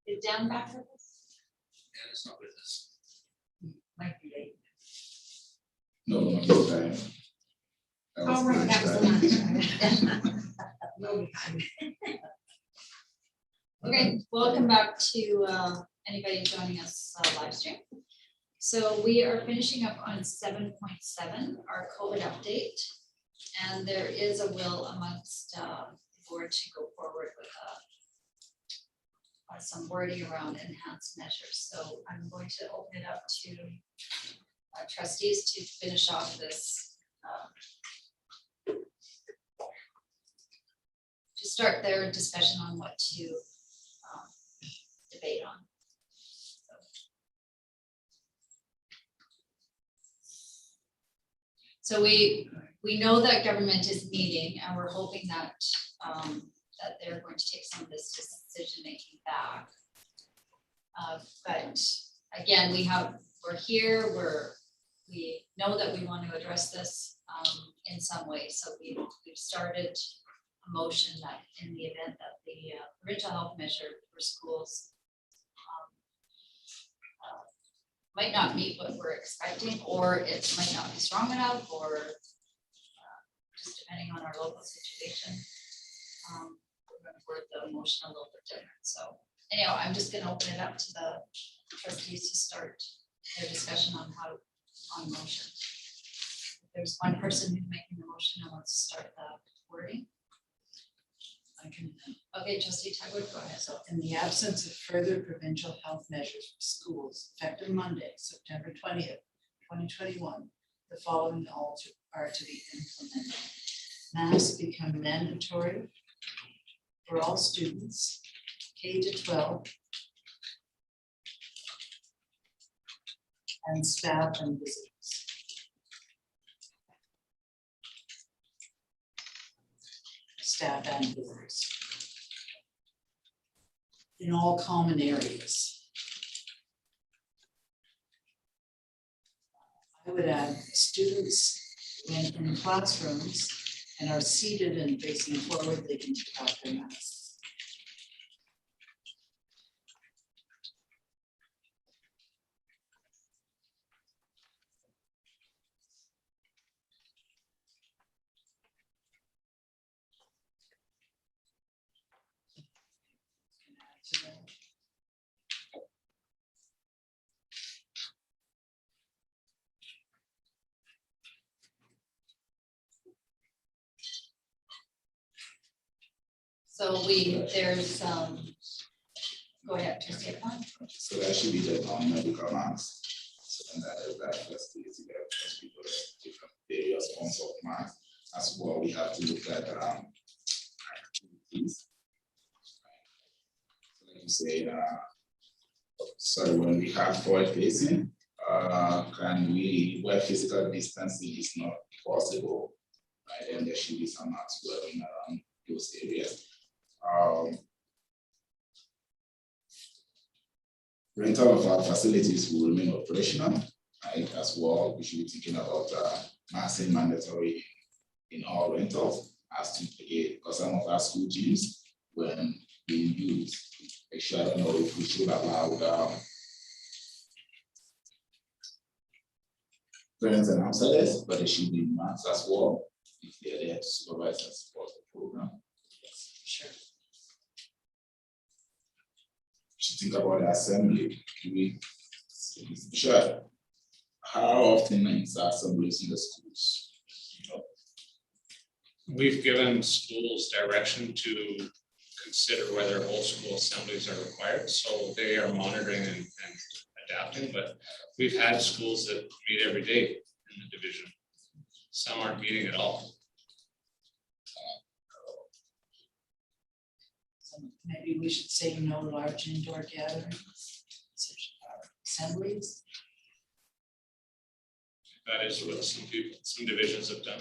Is Dan back with us? Dan is not with us. Might be late. No, not this time. Oh, right, that was the last time. We'll be fine. Okay, welcome back to anybody joining us live stream. So we are finishing up on 7.7, our COVID update. And there is a will amongst the board to go forward with some wording around enhanced measures. So I'm going to open it up to trustees to finish off this. To start their discussion on what to debate on. So we know that government is meeting, and we're hoping that that they're going to take some of this decision making back. But again, we're here. We know that we want to address this in some way. So we've started a motion that in the event that the provincial health measure for schools might not meet what we're expecting, or it might not be strong enough, or just depending on our local situation, we're going to word the motion a little bit different. So anyhow, I'm just going to open it up to the trustees to start their discussion on motion. If there's one person who's making the motion and wants to start the wording. I can. Okay, trustee Tugwood, go ahead. So in the absence of further provincial health measures for schools effective Monday, September 20th, 2021, the following are to be implemented. Masks become mandatory for all students, K to 12, and staff and visitors. Staff and visitors in all common areas. I would add students when in classrooms and are seated and facing forward, they can take off their masks. So there's go ahead, trustee Kwan. So that should be the non-medical masks. So and that is that first is there because people have different various forms of masks. As well, we have to look at activities. So like you say, so when we have forward facing, can we, where physical distancing is not possible, right? And there should be some masks wearing around those areas. Rental of our facilities will remain operational, right? As well, we should be thinking about massing mandatory in all rentals as to again, because some of our school gyms, when being used, actually, I don't know if we should allow parents and outsiders, but they should be masks as well if they're there to supervise and support the program. Yes, sure. Should think about the assembly. Sure. How often is assemblies in the schools? We've given schools direction to consider whether whole school assemblies are required, so they are monitoring and adapting, but we've had schools that meet every day in the division. Some aren't meeting at all. So maybe we should say no large indoor gatherings, such as assemblies. That is what some divisions have done.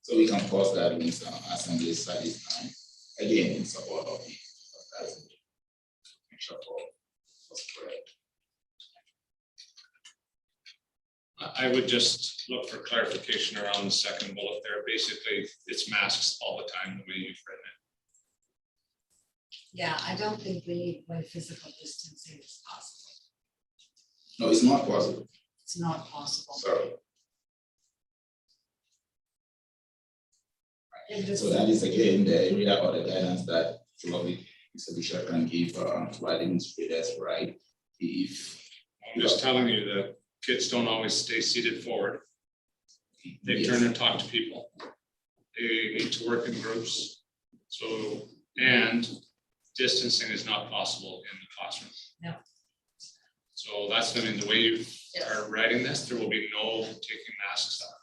So we can pause that in some assembly studies time. Again, in support of the make sure was correct. I would just look for clarification around the second bullet there. Basically, it's masks all the time, the way you've written Yeah, I don't think we need when physical distancing is possible. No, it's not possible. It's not possible. Sorry. If it's- So that is again the area or the guidance that probably Mr. Bishop can give to our administrators, right? If I'm just telling you that kids don't always stay seated forward. They yes. turn and talk to people. They need to work in groups. So, and distancing is not possible in the classroom. No. So that's, I mean, the way you Yes. are writing this, there will be no taking masks off.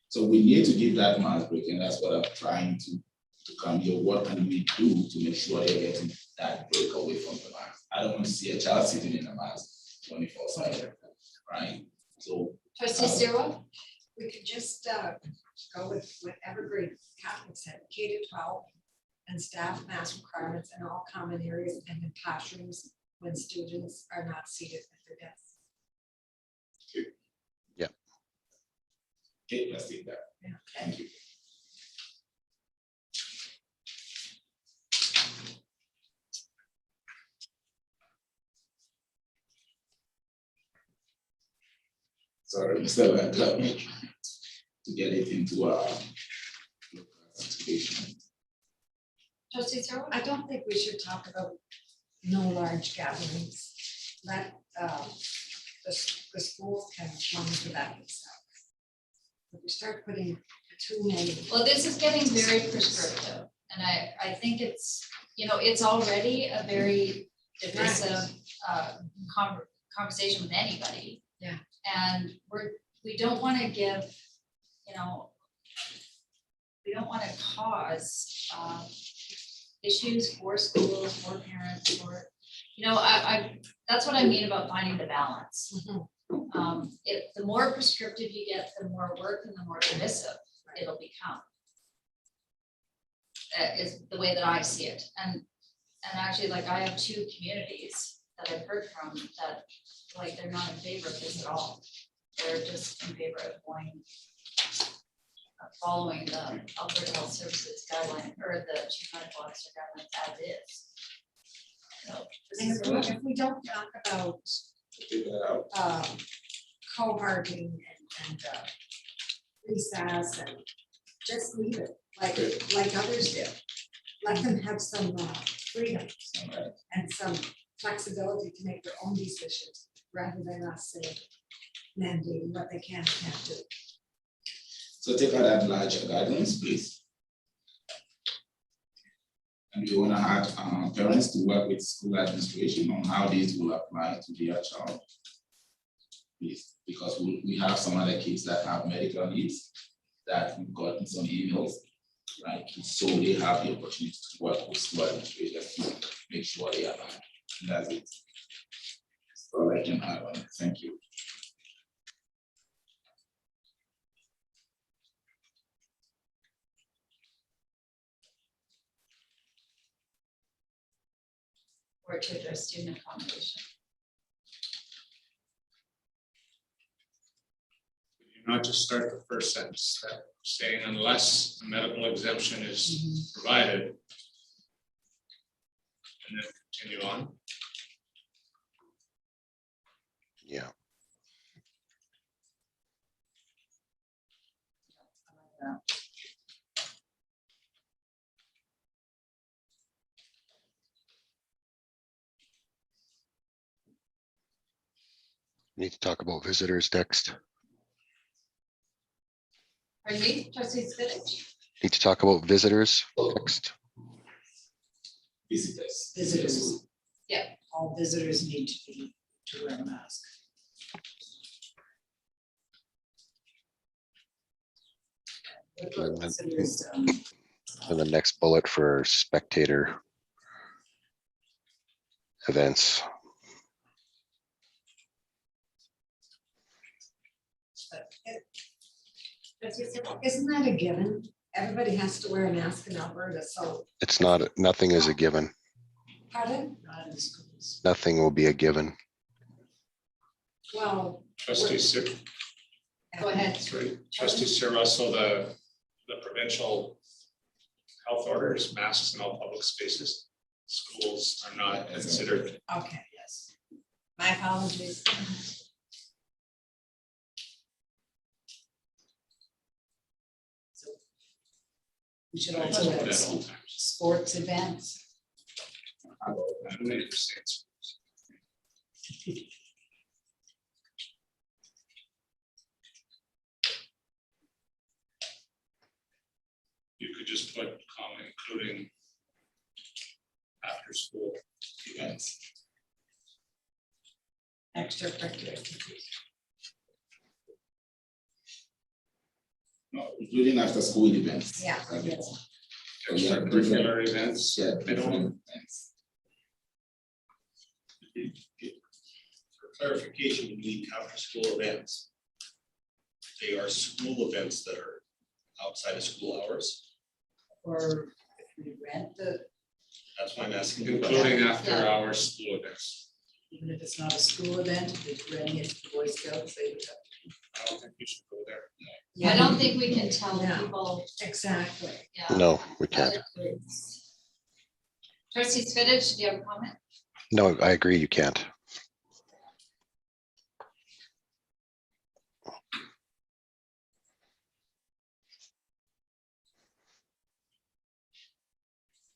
So we need to give that mask break, and that's what I'm trying to come here. What can we do to make sure they're getting that break away from the mask? I don't want to see a child sitting in a mask 24/7, right? So Trustee Zero, We could just go with whatever grade Catholic said, K-12, and staff mask requirements in all common areas and in classrooms when students are not seated at their desks. okay, let's take that. Yeah. Thank you. Sorry, Mr. Langton, to get it into our situation. Trustee Zero, I don't think we should talk about no large gatherings. Let the schools can monitor that themselves. If we start putting too many, well, this is getting very prescriptive, and I think it's, it's already a very divisive conversation with anybody. Yeah. And we don't want to give, we don't want to cause issues for schools, for parents, for, that's what I mean about finding the balance. The more prescriptive you get, the more work and the more divisive it'll become. Is the way that I see it. And actually, like, I have two communities that I've heard from that, like, they're not in favor of this at all. They're just in favor of going, following the Alberta Health Services guideline, or the Chief Medical Officer guidelines as is. So this and is if we don't talk about Figure that out. cohorting and recess and just leave it like others do. Let them have some freedom All right. and some flexibility to make their own decisions rather than us say mandating what they can and can't do. So take out that larger guidelines, please. And we want to add parents to work with school administration on how these will apply to their child. Please, because we have some other kids that have medical needs that we've gotten some emails, right? So they have the opportunity to work with school administrators to make sure they are aligned. And that's it. So I can add on it. Thank you. or to address student accommodation. You not just start the first sentence, that saying unless a medical exemption is provided. And then continue on. Yeah, need to talk about visitors next. Pardon me, trustee Spinach? Need to talk about visitors next. Visitors. Visitors. Yeah. All visitors need to wear a mask. What about And then- visitors, And the next bullet for spectator events. Isn't that a given? Everybody has to wear a mask in Alberta, so, It's not, nothing is a given. pardon? not in schools. Nothing will be a given. Well. Trustee Sir, Go ahead. sorry, trustee Sir, also the provincial health order is masks in all public spaces. schools are not considered. Okay, yes. My apologies. We should I also put add that all times. sports events. I don't make mistakes. You could just put comma including after school events. Extracurricular activities. No, including after school events. Yeah. Like it. Extracurricular events. Yeah, They don't, different events. For clarification, you mean after-school events. They are school events that are outside of school hours. Or if we rent That's why I'm asking. including after Yeah. hours school events. even if it's not a school event, if it's renting it to Boy Scouts, they would have. I don't think we should go there. I don't think we can tell No. people, Exactly. yeah. No, we can't. Trustee Spitich, do you have a comment? No, I agree, you can't.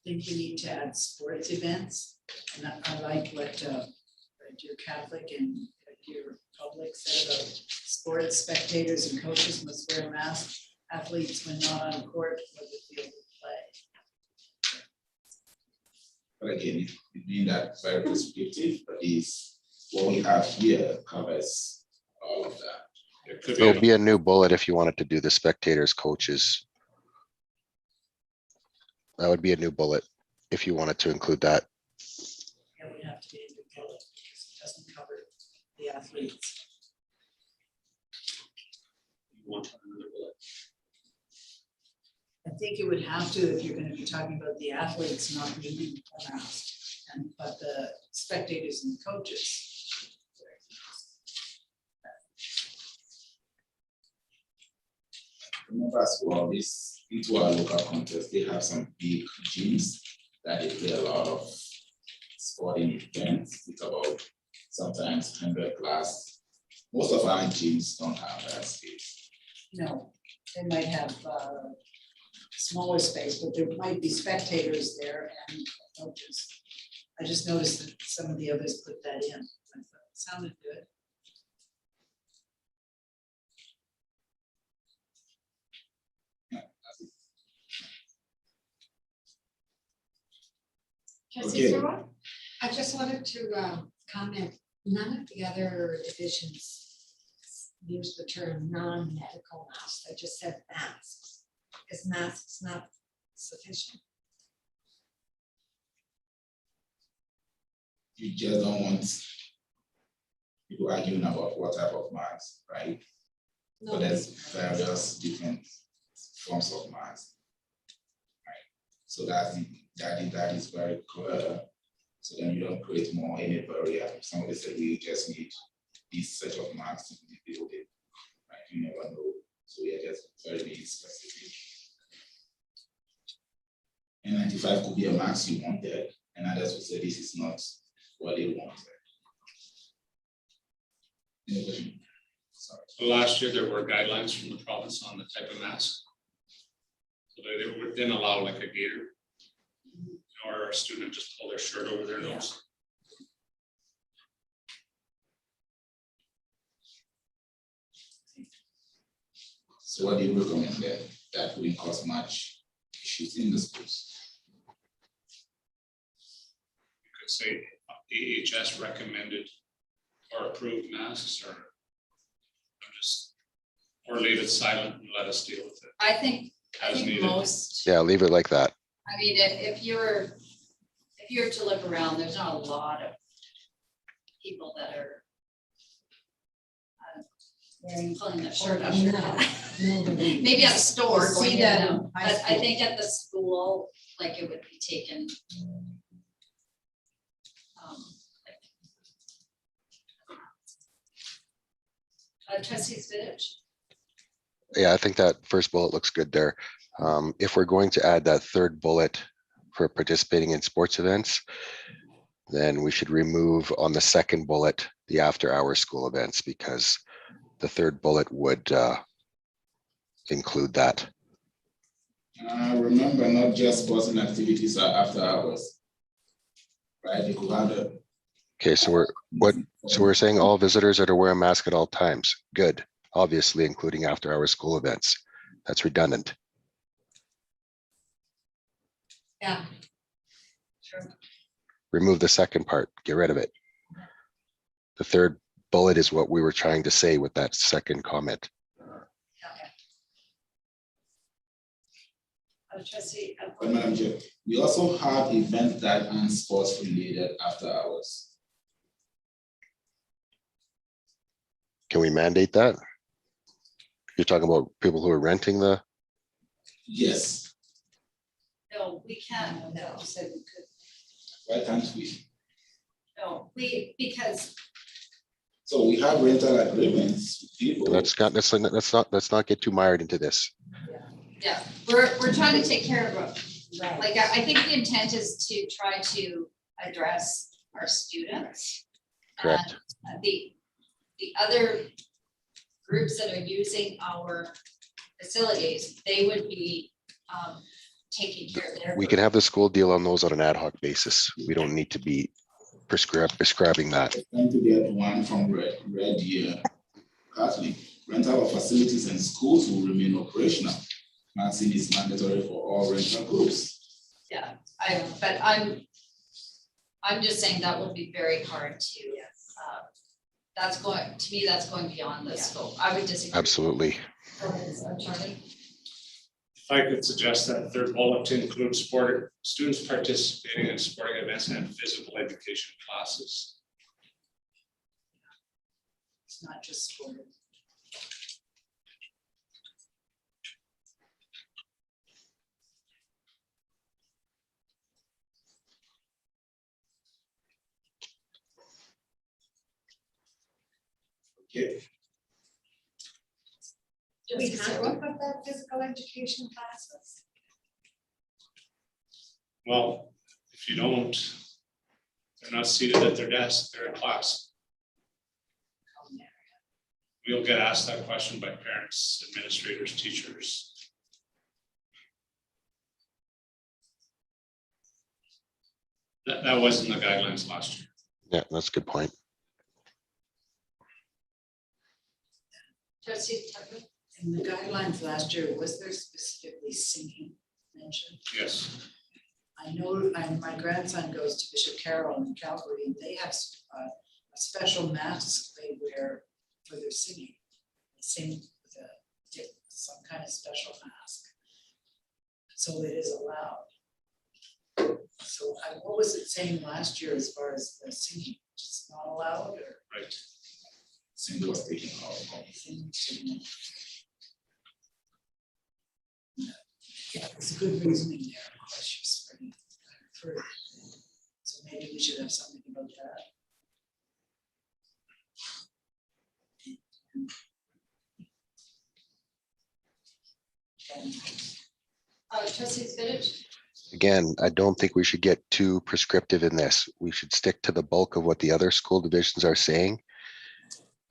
Think we need to add sports events, and I like what your Catholic and your public said about sports spectators and coaches must wear masks, athletes when not on court or the field of play. But again, it being that very prescriptive, but is what we have here covers all of that. It could There'll be, be a new bullet if you wanted to do the spectators, coaches. That would be a new bullet if you wanted to include that. It would have to be a new bullet because it doesn't cover the athletes. You want another bullet? I think it would have to if you're gonna be talking about the athletes not needing a mask, and but the spectators and coaches. Remember as well, this into our local contest, they have some big gyms that they play a lot of sporting events. It's about sometimes 100 plus. Most of our gyms don't have that space. No, they might have smaller space, but there might be spectators there and coaches. I just noticed that some of the others put that in. I thought it sounded good. Trustee Okay. Zerwa? I just wanted to comment, none of the other divisions use the term non-medical masks, they just said masks. Is masks not sufficient? You just don't want people arguing about what type of mask, right? So there's various different forms of mask. Right, so that is very clear. So then you don't create more any barrier. Somebody said we just need this set of masks in the building. Right, you never know. So we are just very specific. N95 could be a mask you wanted, and others will say this is not what they wanted. Anybody? Sorry. so last year there were guidelines from the province on the type of mask. So they didn't allow like a gaiter. Or a student just pull their shirt over their nose. So what do you recommend then? That wouldn't cause much issues in the schools. You could say AHS recommended or approved masks or leave it silent and let us deal with it I think as needed. most, Yeah, leave it like that. I mean, if you're to look around, there's not a lot of people that are pulling their shirt up. Maybe at a store going See in that and in out, high but I school. think at the school, like it would be taken. Trustee Spitich? Yeah, I think that first bullet looks good there. If we're going to add that third bullet for participating in sports events, then we should remove on the second bullet, the after-hours school events, because the third bullet would include that. Remember, not just sporting activities are after hours. Right, you could have the. Okay, so we're saying all visitors are to wear a mask at all times. Good, obviously including after-hours school events. That's redundant. Yeah. Remove the second part, get rid of it. The third bullet is what we were trying to say with that second comment. Trustee, But Madam Chair, we also have events that aren't sports related after hours. Can we mandate that? You're talking about people who are renting the, Yes, No, we can't, no, said we could. why can't we? no, because So we have rental agreements with people. let's not get too mired into this. yeah, we're trying to take care of them. Right. Like, I think the intent is to try to address our students. Correct. And the other groups that are using our facilities, they would be taking care of their. We can have the school deal on those on an ad hoc basis. We don't need to be prescribing that. Trying to get one from Red Deer Catholic. Rental of facilities and schools will remain operational. Maxing is mandatory for all rental groups. Yeah, but I'm just saying that would be very hard to, that's going, to me, that's going beyond the scope. I would disagree. Absolutely. Charlie? If I could suggest that third bullet to include students participating in sporting events and physical education classes. It's not just sport. Okay, We have to put that physical education classes. Well, if you don't, they're not seated at their desk, they're in class. We'll get asked that question by parents, administrators, teachers. That wasn't the guidelines last year. Yeah, that's a good point. Trustee Tucker? In the guidelines last year, was there specifically singing mentioned? Yes, I know my grandson goes to Bishop Carroll in Calgary, and they have a special mask they wear for their singing. They sing with some kind of special mask. So it is allowed. So what was it saying last year as far as the singing? Just not allowed or right. single was taken out. singing? Yeah, it's a good reasoning there, of course, you're spreading further. So maybe we should have something about that. Trustee Spinach? Again, I don't think we should get too prescriptive in this. We should stick to the bulk of what the other school divisions are saying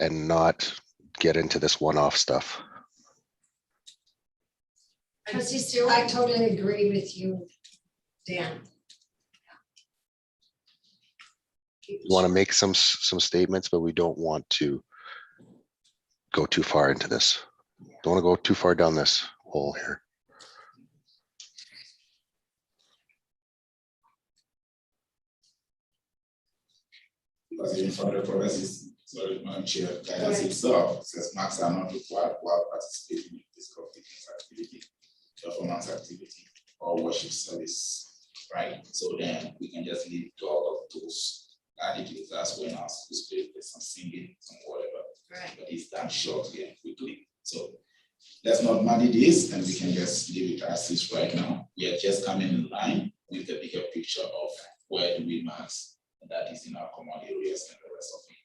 and not get into this one-off stuff. Trustee Stewart? I totally agree with you, Dan. We want to make some statements, but we don't want to go too far into this. Don't want to go too far down this hole here. Because even from the provinces, sorry, Madam Chair, guidance itself says marks are not required while participating in physical fitness activity, performance activity, or worship service, right? So then we can just leave all of those attitudes. That's when our school spirit, there's some singing, some whatever. Right. But it's done shortly and quickly. So let's not muddy this, and we can just leave it as is right now. We are just coming in line with the bigger picture of where do we max. That is in our common areas and the rest of it.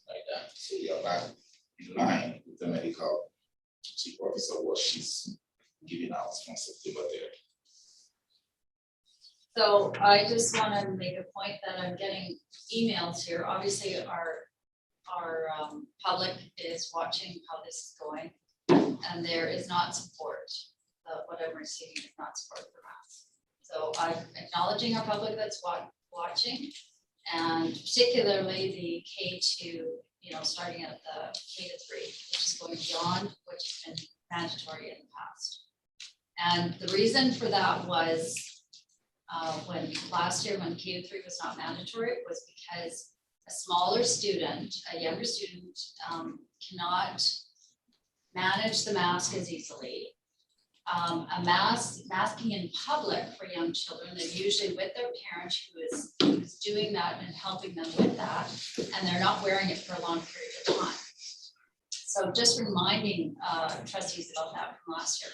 Like that. So we are back in line with the medical chief officer, what she's giving out from September there. So I just want to make a point that I'm getting emails here. Obviously, our public is watching how this is going. And there is not support. What I'm receiving is not support for masks. So I'm acknowledging our public that's watching. And particularly the K2, starting at the K-3, which is going beyond which has been mandatory in the past. And the reason for that was when last year, when K-3 was not mandatory, was because a smaller student, a younger student, cannot manage the mask as easily. Masking in public for young children, they're usually with their parent who's doing that and helping them with that, and they're not wearing it for a long period of time. So just reminding trustees about that from last year.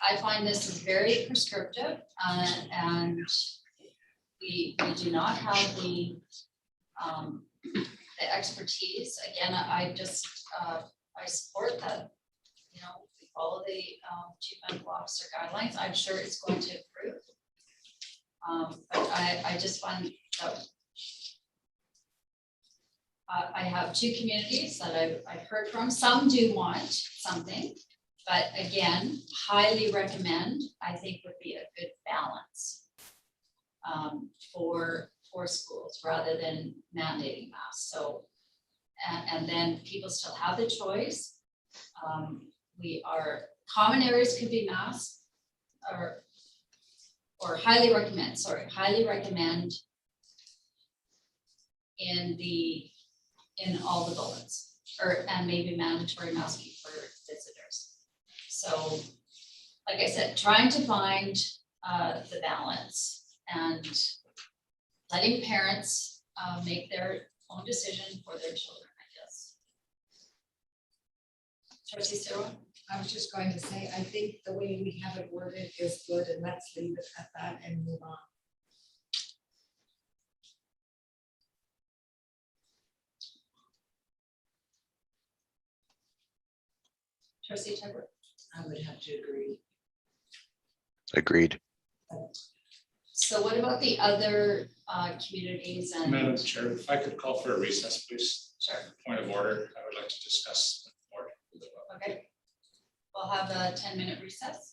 I find this is very prescriptive, and we do not have the expertise. Again, I support that, we follow the chief medical officer guidelines. I'm sure it's going to improve. But I just find that I have two communities that I've heard from. Some do want something, but again, highly recommend, I think would be a good balance for schools rather than mandating masks. So, and then people still have the choice. Common areas could be masked or highly recommend in all the bullets, and maybe mandatory masking for visitors. So, like I said, trying to find the balance and letting parents make their own decision for their children, I guess. Trustee Sarah? I was just going to say, I think the way we have it worded is good, and let's leave it at that and move on. Trustee Tucker? I would have to agree. Agreed. So what about the other communities and? Madam Chair, if I could call for a recess, please. Sure. Point of order, I would like to discuss the board. Okay. We'll have a 10-minute recess.